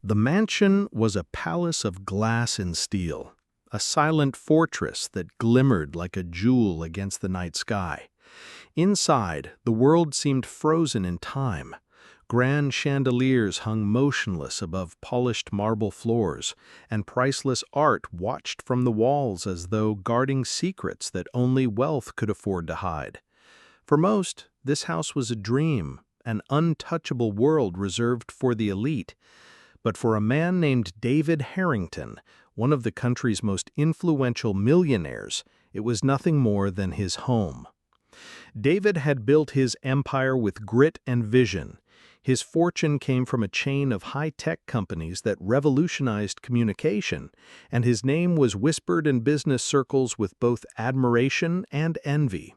The mansion was a palace of glass and steel, a silent fortress that glimmered like a jewel against the night sky. Inside, the world seemed frozen in time. Grand chandeliers hung motionless above polished marble floors, and priceless art watched from the walls as though guarding secrets that only wealth could afford to hide. For most, this house was a dream, an untouchable world reserved for the elite. But for a man named David Harrington, one of the country's most influential millionaires, it was nothing more than his home. David had built his empire with grit and vision. His fortune came from a chain of high-tech companies that revolutionized communication, and his name was whispered in business circles with both admiration and envy.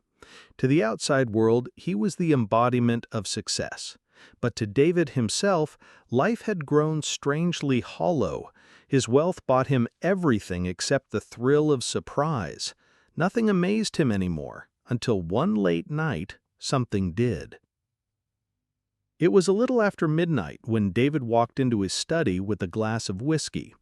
To the outside world, he was the embodiment of success. But to David himself, life had grown strangely hollow. His wealth bought him everything except the thrill of surprise. Nothing amazed him anymore, until one late night, something did. It was a little after midnight when David walked into his study with a glass of whiskey.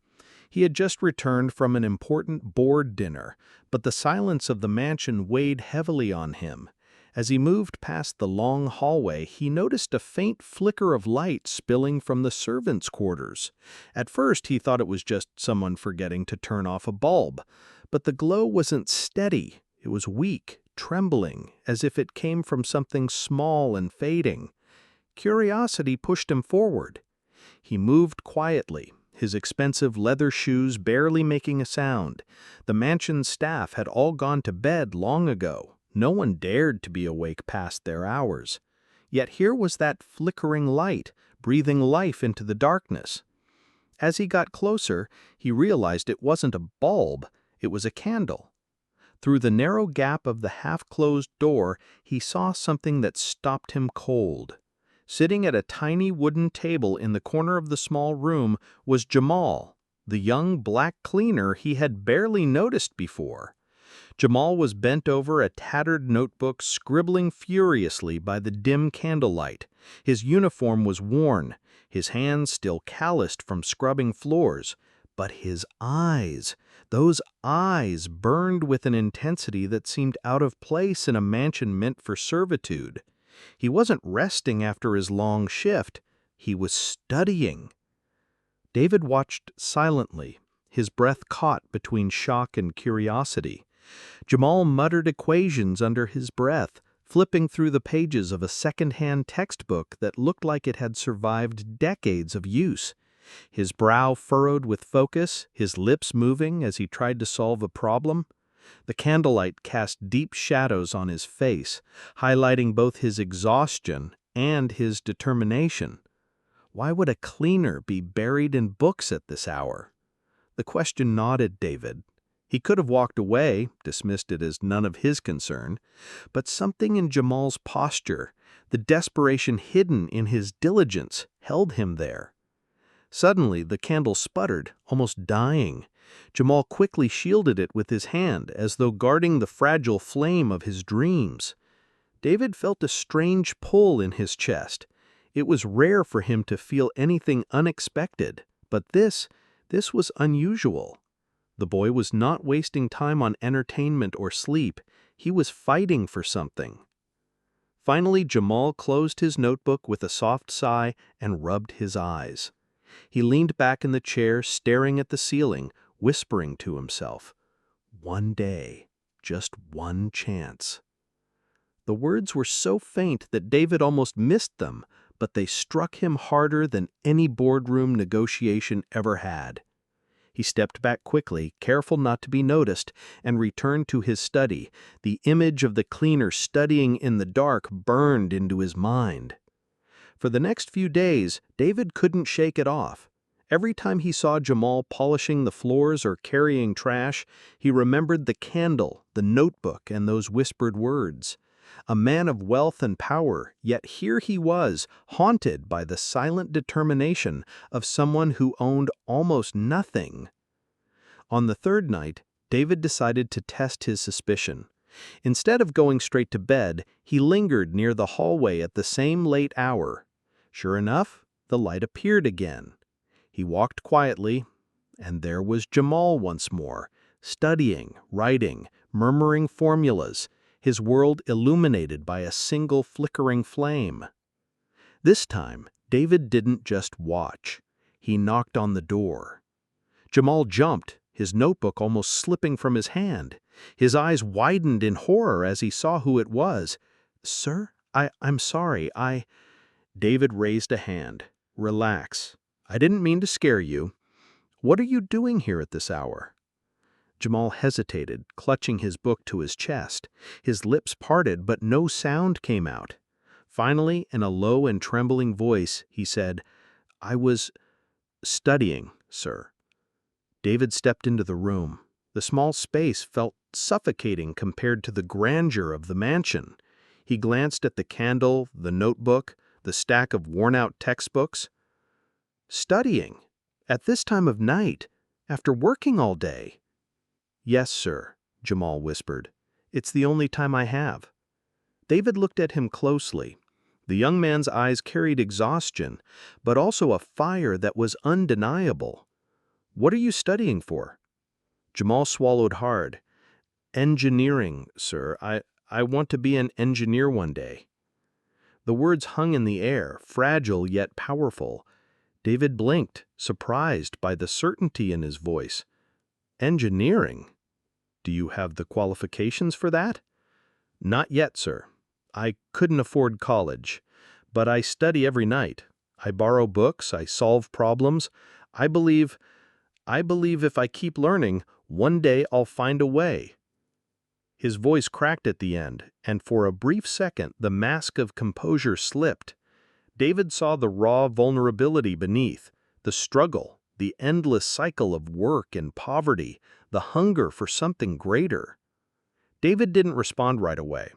He had just returned from an important board dinner, but the silence of the mansion weighed heavily on him. As he moved past the long hallway, he noticed a faint flicker of light spilling from the servants' quarters. At first, he thought it was just someone forgetting to turn off a bulb. But the glow wasn't steady. It was weak, trembling, as if it came from something small and fading. Curiosity pushed him forward. He moved quietly, his expensive leather shoes barely making a sound. The mansion's staff had all gone to bed long ago. No one dared to be awake past their hours. Yet here was that flickering light, breathing life into the darkness. As he got closer, he realized it wasn't a bulb, it was a candle. Through the narrow gap of the half-closed door, he saw something that stopped him cold. Sitting at a tiny wooden table in the corner of the small room was Jamal, the young black cleaner he had barely noticed before. Jamal was bent over a tattered notebook, scribbling furiously by the dim candlelight. His uniform was worn, his hands still calloused from scrubbing floors. But his eyes, those eyes burned with an intensity that seemed out of place in a mansion meant for servitude. He wasn't resting after his long shift. He was studying. David watched silently, his breath caught between shock and curiosity. Jamal muttered equations under his breath, flipping through the pages of a second-hand textbook that looked like it had survived decades of use. His brow furrowed with focus, his lips moving as he tried to solve a problem. The candlelight cast deep shadows on his face, highlighting both his exhaustion and his determination. Why would a cleaner be buried in books at this hour? The question gnawed David. He could have walked away, dismissed it as none of his concern, but something in Jamal's posture, the desperation hidden in his diligence, held him there. Suddenly, the candle sputtered, almost dying. Jamal quickly shielded it with his hand, as though guarding the fragile flame of his dreams. David felt a strange pull in his chest. It was rare for him to feel anything unexpected, but this was unusual. The boy was not wasting time on entertainment or sleep. He was fighting for something. Finally, Jamal closed his notebook with a soft sigh and rubbed his eyes. He leaned back in the chair, staring at the ceiling, whispering to himself, "One day, just one chance." The words were so faint that David almost missed them, but they struck him harder than any boardroom negotiation ever had. He stepped back quickly, careful not to be noticed, and returned to his study. The image of the cleaner studying in the dark burned into his mind. For the next few days, David couldn't shake it off. Every time he saw Jamal polishing the floors or carrying trash, he remembered the candle, the notebook, and those whispered words. A man of wealth and power, yet here he was, haunted by the silent determination of someone who owned almost nothing. On the third night, David decided to test his suspicion. Instead of going straight to bed, he lingered near the hallway at the same late hour. Sure enough, the light appeared again. He walked quietly, and there was Jamal once more, studying, writing, murmuring formulas, his world illuminated by a single flickering flame. This time, David didn't just watch. He knocked on the door. Jamal jumped, his notebook almost slipping from his hand. His eyes widened in horror as he saw who it was. "Sir, I'm sorry, David raised a hand. "Relax. I didn't mean to scare you. What are you doing here at this hour?" Jamal hesitated, clutching his book to his chest. His lips parted, but no sound came out. Finally, in a low and trembling voice, he said, "I was studying, sir." David stepped into the room. The small space felt suffocating compared to the grandeur of the mansion. He glanced at the candle, the notebook, the stack of worn-out textbooks. "Studying? At this time of night? After working all day?" "Yes, sir," Jamal whispered. "It's the only time I have." David looked at him closely. The young man's eyes carried exhaustion, but also a fire that was undeniable. "What are you studying for?" Jamal swallowed hard. "Engineering, sir. I want to be an engineer one day." The words hung in the air, fragile yet powerful. David blinked, surprised by the certainty in his voice. "Engineering? Do you have the qualifications for that?" "Not yet, sir. I couldn't afford college. But I study every night. I borrow books, I solve problems. I believe if I keep learning, one day I'll find a way." His voice cracked at the end, and for a brief second the mask of composure slipped. David saw the raw vulnerability beneath, the struggle, the endless cycle of work and poverty, the hunger for something greater. David didn't respond right away.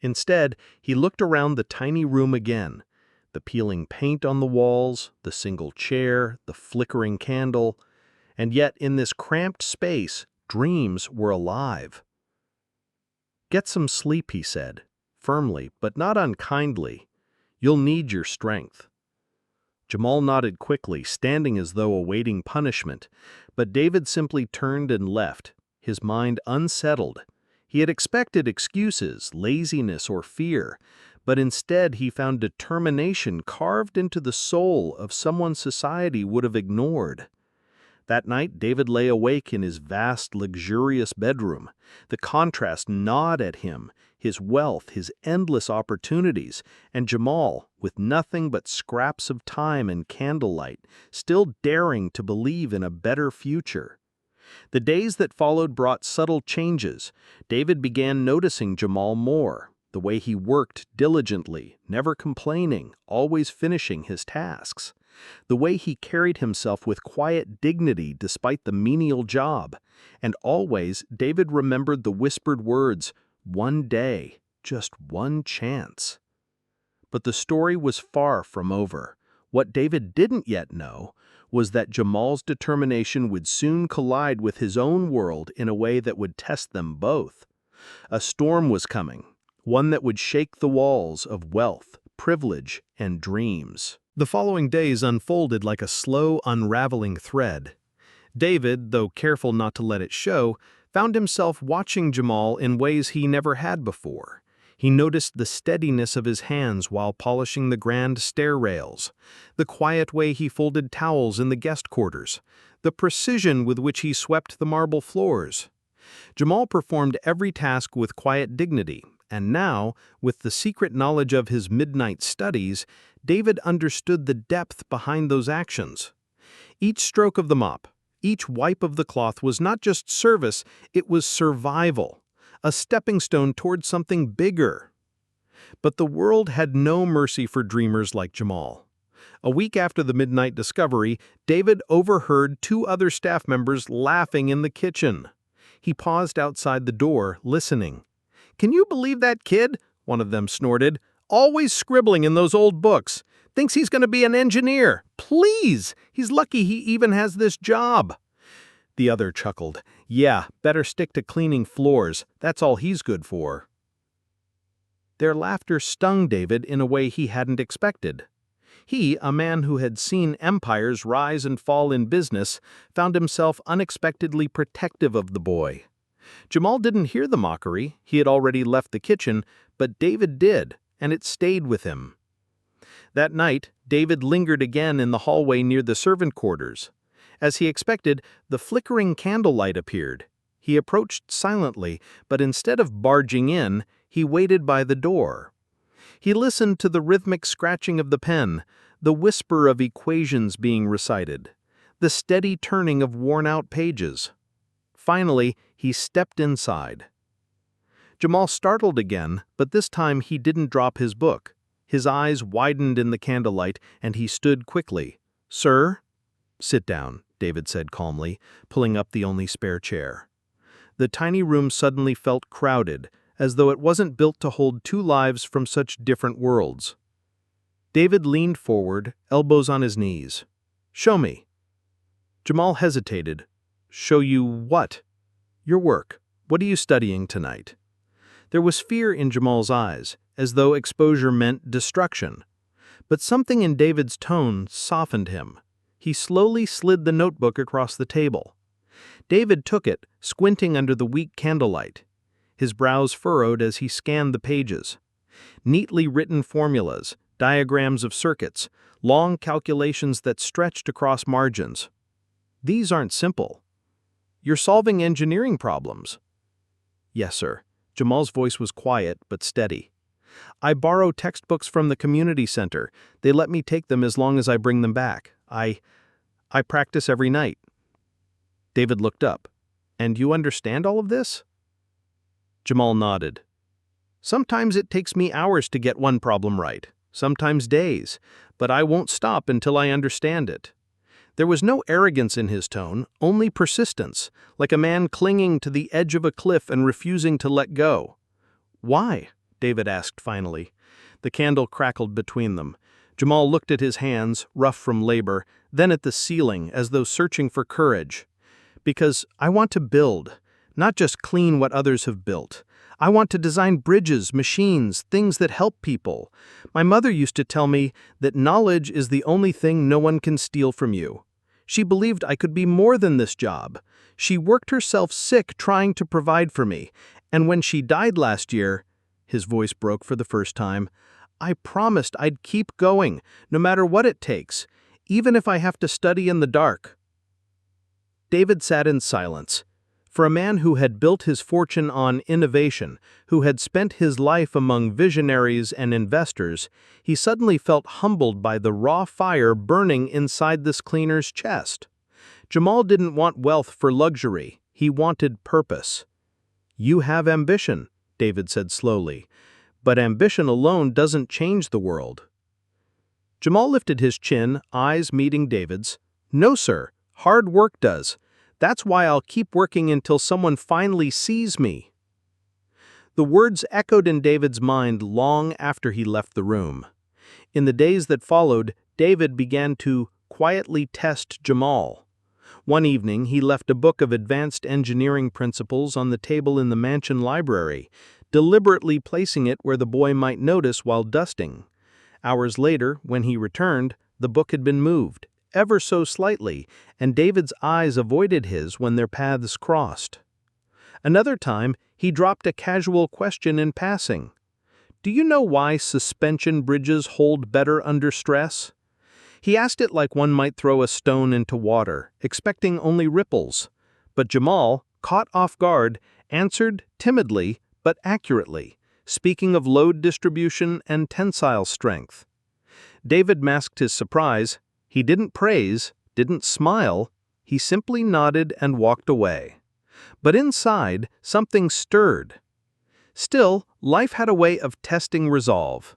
Instead, he looked around the tiny room again. The peeling paint on the walls, the single chair, the flickering candle. And yet, in this cramped space, dreams were alive. "Get some sleep," he said, firmly but not unkindly. "You'll need your strength." Jamal nodded quickly, standing as though awaiting punishment, but David simply turned and left, his mind unsettled. He had expected excuses, laziness, or fear, but instead he found determination carved into the soul of someone society would have ignored. That night, David lay awake in his vast, luxurious bedroom. The contrast gnawed at him, his wealth, his endless opportunities, and Jamal, with nothing but scraps of time and candlelight, still daring to believe in a better future. The days that followed brought subtle changes. David began noticing Jamal more, the way he worked diligently, never complaining, always finishing his tasks. The way he carried himself with quiet dignity despite the menial job. And always, David remembered the whispered words, "One day, just one chance." But the story was far from over. What David didn't yet know was that Jamal's determination would soon collide with his own world in a way that would test them both. A storm was coming, one that would shake the walls of wealth, privilege, and dreams. The following days unfolded like a slow, unraveling thread. David, though careful not to let it show, found himself watching Jamal in ways he never had before. He noticed the steadiness of his hands while polishing the grand stair rails, the quiet way he folded towels in the guest quarters, the precision with which he swept the marble floors. Jamal performed every task with quiet dignity, and now, with the secret knowledge of his midnight studies, David understood the depth behind those actions. Each stroke of the mop, each wipe of the cloth was not just service, it was survival, a stepping stone toward something bigger. But the world had no mercy for dreamers like Jamal. A week after the midnight discovery, David overheard two other staff members laughing in the kitchen. He paused outside the door, listening. "Can you believe that kid?" one of them snorted. "Always scribbling in those old books. Thinks he's going to be an engineer. Please! He's lucky he even has this job." The other chuckled. "Yeah, better stick to cleaning floors. That's all he's good for." Their laughter stung David in a way he hadn't expected. He, a man who had seen empires rise and fall in business, found himself unexpectedly protective of the boy. Jamal didn't hear the mockery, he had already left the kitchen, but David did, and it stayed with him. That night, David lingered again in the hallway near the servant quarters. As he expected, the flickering candlelight appeared. He approached silently, but instead of barging in, he waited by the door. He listened to the rhythmic scratching of the pen, the whisper of equations being recited, the steady turning of worn-out pages. Finally, he stepped inside. Jamal startled again, but this time he didn't drop his book. His eyes widened in the candlelight, and he stood quickly. "Sir?" "Sit down," David said calmly, pulling up the only spare chair. The tiny room suddenly felt crowded, as though it wasn't built to hold two lives from such different worlds. David leaned forward, elbows on his knees. "Show me." Jamal hesitated. "Show you what?" "Your work. What are you studying tonight?" There was fear in Jamal's eyes, as though exposure meant destruction. But something in David's tone softened him. He slowly slid the notebook across the table. David took it, squinting under the weak candlelight. His brows furrowed as he scanned the pages. Neatly written formulas, diagrams of circuits, long calculations that stretched across margins. "These aren't simple. You're solving engineering problems." "Yes, sir." Jamal's voice was quiet but steady. "I borrow textbooks from the community center. They let me take them as long as I bring them back. I practice every night." David looked up. "And you understand all of this?" Jamal nodded. "Sometimes it takes me hours to get one problem right, sometimes days, but I won't stop until I understand it." There was no arrogance in his tone, only persistence, like a man clinging to the edge of a cliff and refusing to let go. "Why?" David asked finally. The candle crackled between them. Jamal looked at his hands, rough from labor, then at the ceiling as though searching for courage. "Because I want to build, not just clean what others have built. I want to design bridges, machines, things that help people. My mother used to tell me that knowledge is the only thing no one can steal from you. She believed I could be more than this job. She worked herself sick trying to provide for me, and when she died last year," his voice broke for the first time, "I promised I'd keep going, no matter what it takes, even if I have to study in the dark." David sat in silence. For a man who had built his fortune on innovation, who had spent his life among visionaries and investors, he suddenly felt humbled by the raw fire burning inside this cleaner's chest. Jamal didn't want wealth for luxury, he wanted purpose. "You have ambition," David said slowly, "but ambition alone doesn't change the world." Jamal lifted his chin, eyes meeting David's. "No, sir, hard work does. That's why I'll keep working until someone finally sees me." The words echoed in David's mind long after he left the room. In the days that followed, David began to quietly test Jamal. One evening, he left a book of advanced engineering principles on the table in the mansion library, deliberately placing it where the boy might notice while dusting. Hours later, when he returned, the book had been moved, ever so slightly, and David's eyes avoided his when their paths crossed. Another time, he dropped a casual question in passing. "Do you know why suspension bridges hold better under stress?" He asked it like one might throw a stone into water, expecting only ripples. But Jamal, caught off guard, answered timidly but accurately, speaking of load distribution and tensile strength. David masked his surprise. He didn't praise, didn't smile, he simply nodded and walked away. But inside, something stirred. Still, life had a way of testing resolve.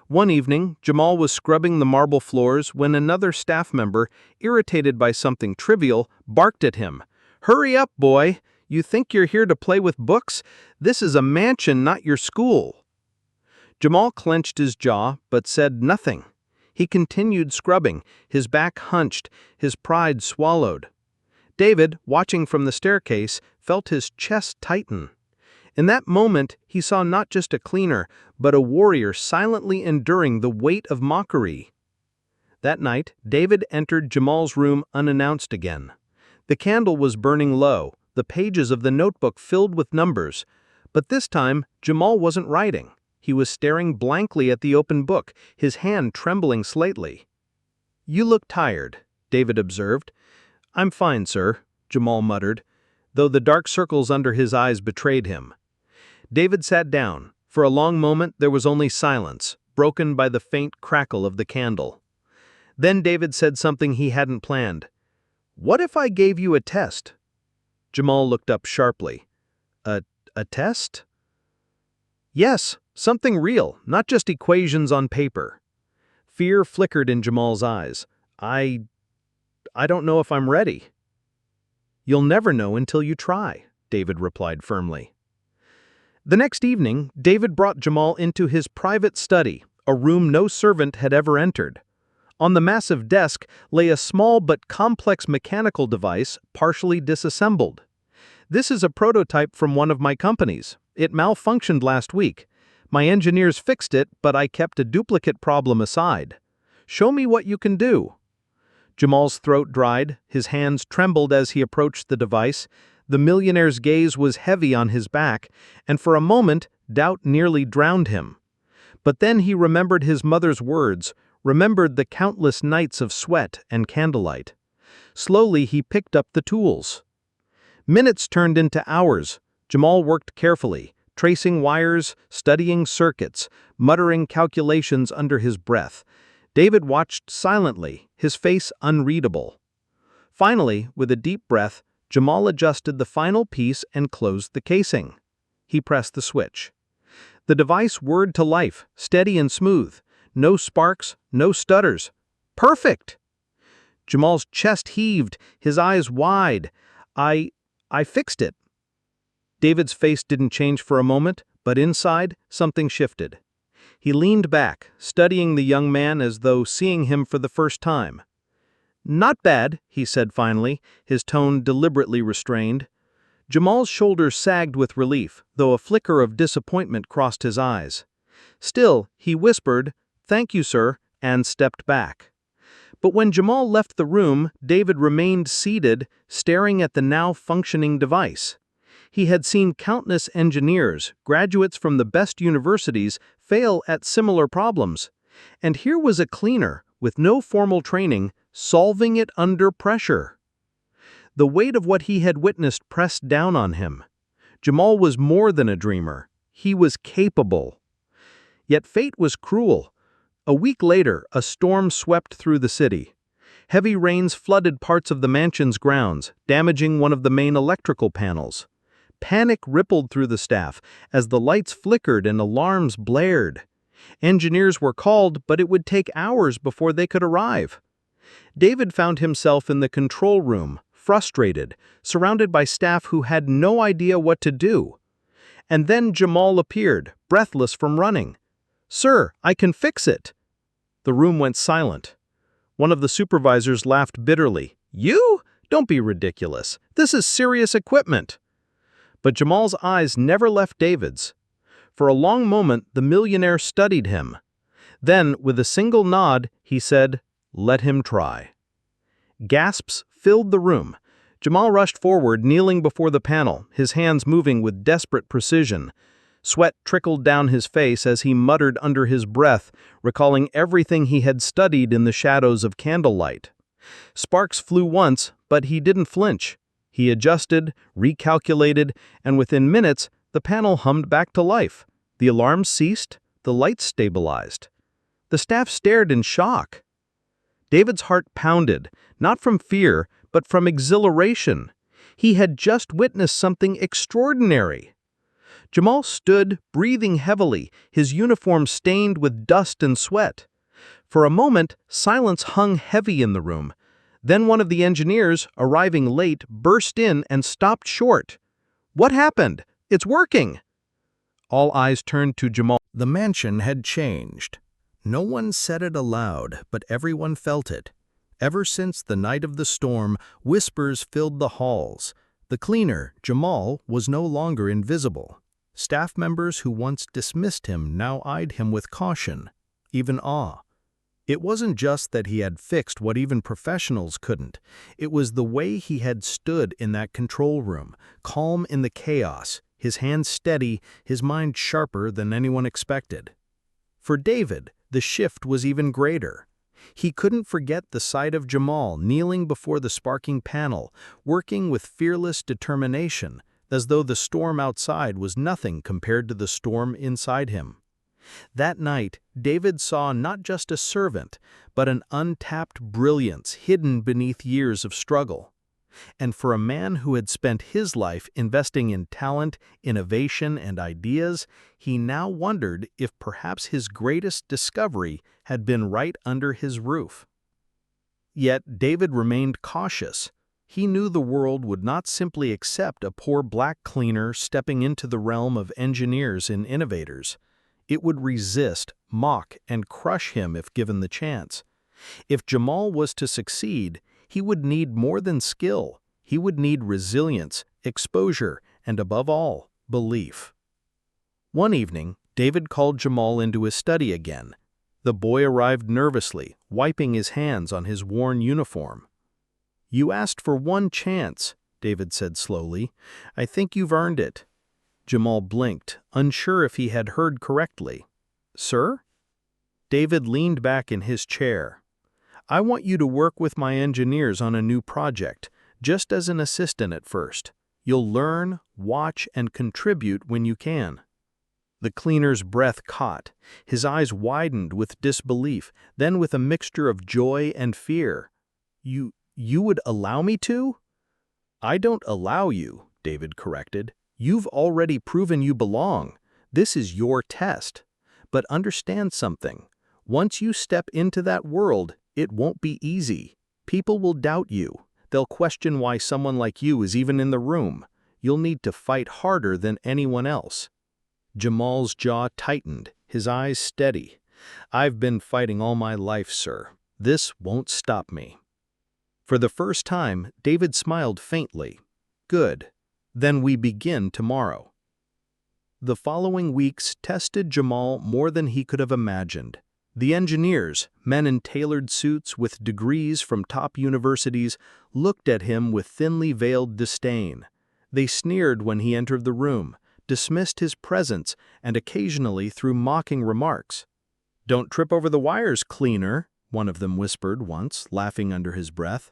One evening, Jamal was scrubbing the marble floors when another staff member, irritated by something trivial, barked at him. "Hurry up, boy! You think you're here to play with books? This is a mansion, not your school." Jamal clenched his jaw, but said nothing. He continued scrubbing, his back hunched, his pride swallowed. David, watching from the staircase, felt his chest tighten. In that moment, he saw not just a cleaner, but a warrior silently enduring the weight of mockery. That night, David entered Jamal's room unannounced again. The candle was burning low, the pages of the notebook filled with numbers. But this time, Jamal wasn't writing. He was staring blankly at the open book, his hand trembling slightly. "You look tired," David observed. "I'm fine, sir," Jamal muttered, though the dark circles under his eyes betrayed him. David sat down. For a long moment there was only silence, broken by the faint crackle of the candle. Then David said something he hadn't planned. "What if I gave you a test?" Jamal looked up sharply. A test?" "Yes, something real, not just equations on paper." Fear flickered in Jamal's eyes. I don't know if I'm ready." "You'll never know until you try," David replied firmly. The next evening, David brought Jamal into his private study, a room no servant had ever entered. On the massive desk lay a small but complex mechanical device, partially disassembled. "This is a prototype from one of my companies. It malfunctioned last week. My engineers fixed it, but I kept a duplicate problem aside. Show me what you can do." Jamal's throat dried, his hands trembled as he approached the device. The millionaire's gaze was heavy on his back, and for a moment, doubt nearly drowned him. But then he remembered his mother's words, remembered the countless nights of sweat and candlelight. Slowly he picked up the tools. Minutes turned into hours. Jamal worked carefully, tracing wires, studying circuits, muttering calculations under his breath. David watched silently, his face unreadable. Finally, with a deep breath, Jamal adjusted the final piece and closed the casing. He pressed the switch. The device whirred to life, steady and smooth. No sparks, no stutters. Perfect! Jamal's chest heaved, his eyes wide. I fixed it." David's face didn't change for a moment, but inside, something shifted. He leaned back, studying the young man as though seeing him for the first time. "Not bad," he said finally, his tone deliberately restrained. Jamal's shoulders sagged with relief, though a flicker of disappointment crossed his eyes. Still, he whispered, "Thank you, sir," and stepped back. But when Jamal left the room, David remained seated, staring at the now functioning device. He had seen countless engineers, graduates from the best universities, fail at similar problems. And here was a cleaner, with no formal training, solving it under pressure. The weight of what he had witnessed pressed down on him. Jamal was more than a dreamer. He was capable. Yet fate was cruel. A week later, a storm swept through the city. Heavy rains flooded parts of the mansion's grounds, damaging one of the main electrical panels. Panic rippled through the staff as the lights flickered and alarms blared. Engineers were called, but it would take hours before they could arrive. David found himself in the control room, frustrated, surrounded by staff who had no idea what to do. And then Jamal appeared, breathless from running. "Sir, I can fix it." The room went silent. One of the supervisors laughed bitterly. "You? Don't be ridiculous. This is serious equipment." But Jamal's eyes never left David's. For a long moment, the millionaire studied him. Then, with a single nod, he said, "Let him try." Gasps filled the room. Jamal rushed forward, kneeling before the panel, his hands moving with desperate precision. Sweat trickled down his face as he muttered under his breath, recalling everything he had studied in the shadows of candlelight. Sparks flew once, but he didn't flinch. He adjusted, recalculated, and within minutes, the panel hummed back to life. The alarms ceased, the lights stabilized. The staff stared in shock. David's heart pounded, not from fear, but from exhilaration. He had just witnessed something extraordinary. Jamal stood, breathing heavily, his uniform stained with dust and sweat. For a moment, silence hung heavy in the room. Then one of the engineers, arriving late, burst in and stopped short. "What happened? It's working!" All eyes turned to Jamal. The mansion had changed. No one said it aloud, but everyone felt it. Ever since the night of the storm, whispers filled the halls. The cleaner, Jamal, was no longer invisible. Staff members who once dismissed him now eyed him with caution, even awe. It wasn't just that he had fixed what even professionals couldn't. It was the way he had stood in that control room, calm in the chaos, his hands steady, his mind sharper than anyone expected. For David, the shift was even greater. He couldn't forget the sight of Jamal kneeling before the sparking panel, working with fearless determination, as though the storm outside was nothing compared to the storm inside him. That night, David saw not just a servant, but an untapped brilliance hidden beneath years of struggle. And for a man who had spent his life investing in talent, innovation, and ideas, he now wondered if perhaps his greatest discovery had been right under his roof. Yet David remained cautious. He knew the world would not simply accept a poor black cleaner stepping into the realm of engineers and innovators. It would resist, mock, and crush him if given the chance. If Jamal was to succeed, he would need more than skill. He would need resilience, exposure, and above all, belief. One evening, David called Jamal into his study again. The boy arrived nervously, wiping his hands on his worn uniform. "You asked for one chance," David said slowly. "I think you've earned it." Jamal blinked, unsure if he had heard correctly. "Sir?" David leaned back in his chair. "I want you to work with my engineers on a new project, just as an assistant at first. You'll learn, watch, and contribute when you can." The cleaner's breath caught. His eyes widened with disbelief, then with a mixture of joy and fear. You would allow me to?" "I don't allow you," David corrected. "You've already proven you belong. This is your test. But understand something. Once you step into that world, it won't be easy. People will doubt you. They'll question why someone like you is even in the room. You'll need to fight harder than anyone else." Jamal's jaw tightened, his eyes steady. "I've been fighting all my life, sir. This won't stop me." For the first time, David smiled faintly. "Good. Then we begin tomorrow." The following weeks tested Jamal more than he could have imagined. The engineers, men in tailored suits with degrees from top universities, looked at him with thinly veiled disdain. They sneered when he entered the room, dismissed his presence, and occasionally threw mocking remarks. "Don't trip over the wires, cleaner," one of them whispered once, laughing under his breath.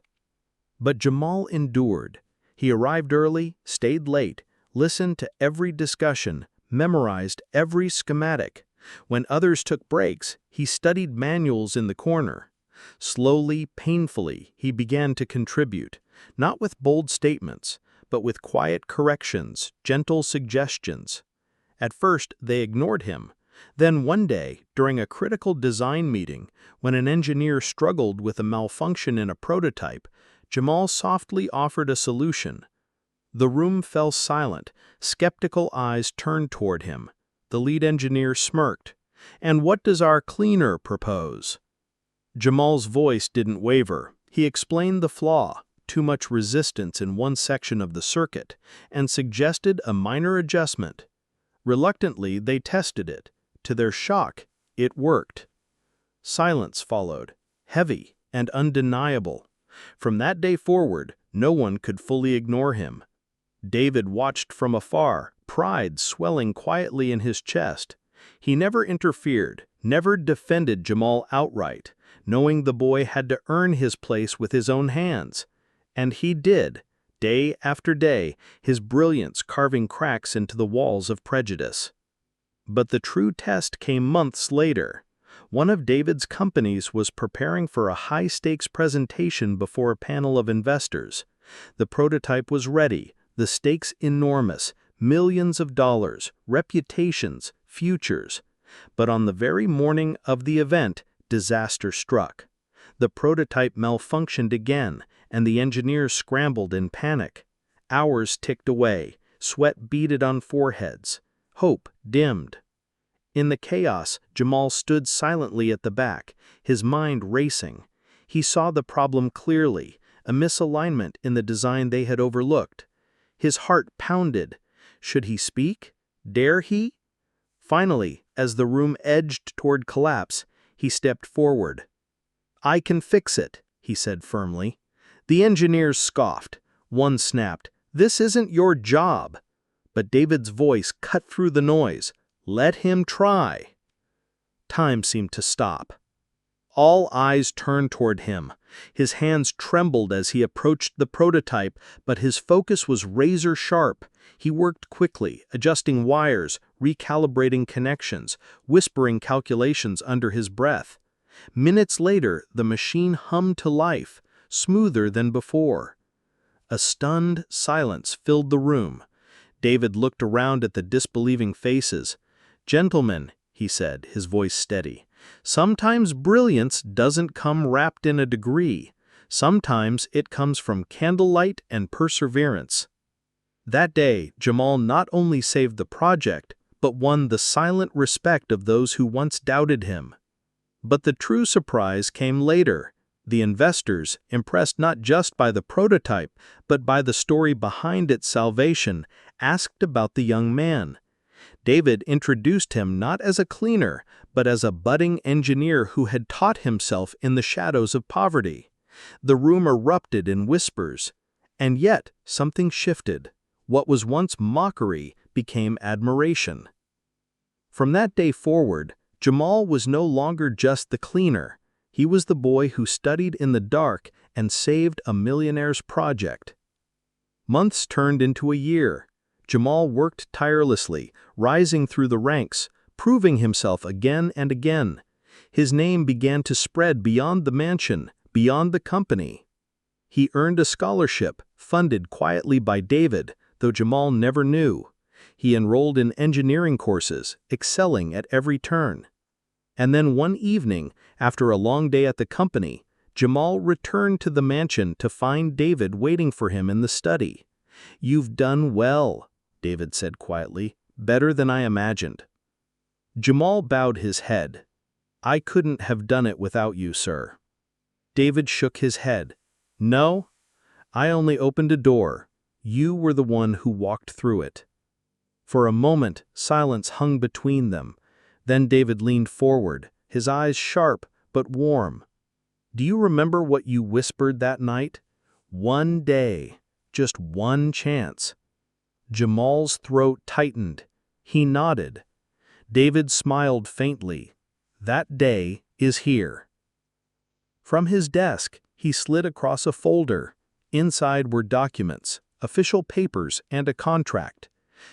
But Jamal endured. He arrived early, stayed late, listened to every discussion, memorized every schematic. When others took breaks, he studied manuals in the corner. Slowly, painfully, he began to contribute, not with bold statements, but with quiet corrections, gentle suggestions. At first, they ignored him. Then one day, during a critical design meeting, when an engineer struggled with a malfunction in a prototype, Jamal softly offered a solution. The room fell silent, skeptical eyes turned toward him. The lead engineer smirked. "And what does our cleaner propose?" Jamal's voice didn't waver. He explained the flaw, too much resistance in one section of the circuit, and suggested a minor adjustment. Reluctantly, they tested it. To their shock, it worked. Silence followed, heavy and undeniable. From that day forward, no one could fully ignore him. David watched from afar, pride swelling quietly in his chest. He never interfered, never defended Jamal outright, knowing the boy had to earn his place with his own hands. And he did, day after day, his brilliance carving cracks into the walls of prejudice. But the true test came months later. One of David's companies was preparing for a high-stakes presentation before a panel of investors. The prototype was ready, the stakes enormous, millions of dollars, reputations, futures. But on the very morning of the event, disaster struck. The prototype malfunctioned again, and the engineers scrambled in panic. Hours ticked away, sweat beaded on foreheads. Hope dimmed. In the chaos, Jamal stood silently at the back, his mind racing. He saw the problem clearly, a misalignment in the design they had overlooked. His heart pounded. Should he speak? Dare he? Finally, as the room edged toward collapse, he stepped forward. "I can fix it," he said firmly. The engineers scoffed. One snapped, "This isn't your job." But David's voice cut through the noise. "Let him try." Time seemed to stop. All eyes turned toward him. His hands trembled as he approached the prototype, but his focus was razor-sharp. He worked quickly, adjusting wires, recalibrating connections, whispering calculations under his breath. Minutes later, the machine hummed to life, smoother than before. A stunned silence filled the room. David looked around at the disbelieving faces. "Gentlemen," he said, his voice steady, "sometimes brilliance doesn't come wrapped in a degree. Sometimes it comes from candlelight and perseverance." That day, Jamal not only saved the project, but won the silent respect of those who once doubted him. But the true surprise came later. The investors, impressed not just by the prototype, but by the story behind its salvation, asked about the young man. David introduced him not as a cleaner, but as a budding engineer who had taught himself in the shadows of poverty. The room erupted in whispers. And yet, something shifted. What was once mockery became admiration. From that day forward, Jamal was no longer just the cleaner. He was the boy who studied in the dark and saved a millionaire's project. Months turned into a year. Jamal worked tirelessly, rising through the ranks, proving himself again and again. His name began to spread beyond the mansion, beyond the company. He earned a scholarship, funded quietly by David, though Jamal never knew. He enrolled in engineering courses, excelling at every turn. And then one evening, after a long day at the company, Jamal returned to the mansion to find David waiting for him in the study. "You've done well," David said quietly, "better than I imagined." Jamal bowed his head. "I couldn't have done it without you, sir." David shook his head. "No, I only opened a door. You were the one who walked through it." For a moment, silence hung between them. Then David leaned forward, his eyes sharp but warm. "Do you remember what you whispered that night? One day, just one chance." Jamal's throat tightened. He nodded. David smiled faintly. "That day is here." From his desk, he slid across a folder. Inside were documents, official papers, and a contract.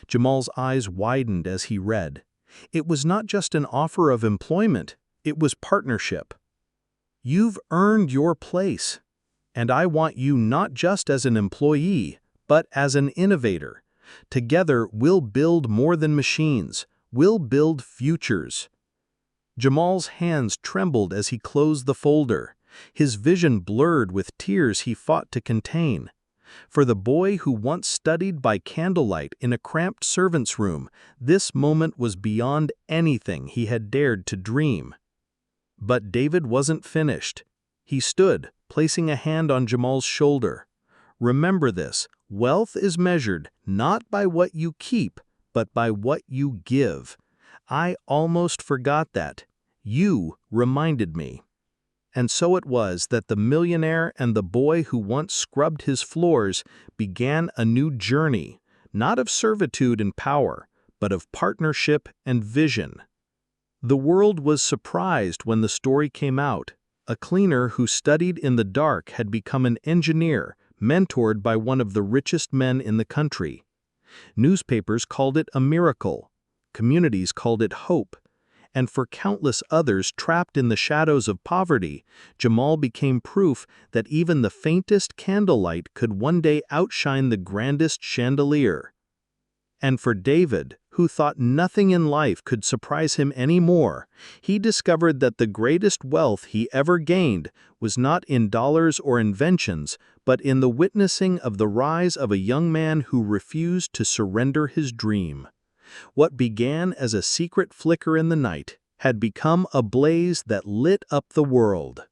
Jamal's eyes widened as he read. It was not just an offer of employment, it was partnership. "You've earned your place, and I want you not just as an employee, but as an innovator. Together, we'll build more than machines. We'll build futures." Jamal's hands trembled as he closed the folder. His vision blurred with tears he fought to contain. For the boy who once studied by candlelight in a cramped servant's room, this moment was beyond anything he had dared to dream. But David wasn't finished. He stood, placing a hand on Jamal's shoulder. "Remember this, wealth is measured not by what you keep, but by what you give. I almost forgot that. You reminded me." And so it was that the millionaire and the boy who once scrubbed his floors began a new journey, not of servitude and power, but of partnership and vision. The world was surprised when the story came out. A cleaner who studied in the dark had become an engineer, mentored by one of the richest men in the country. Newspapers called it a miracle. Communities called it hope. And for countless others trapped in the shadows of poverty, Jamal became proof that even the faintest candlelight could one day outshine the grandest chandelier. And for David, who thought nothing in life could surprise him any more, he discovered that the greatest wealth he ever gained was not in dollars or inventions, but in the witnessing of the rise of a young man who refused to surrender his dream. What began as a secret flicker in the night had become a blaze that lit up the world.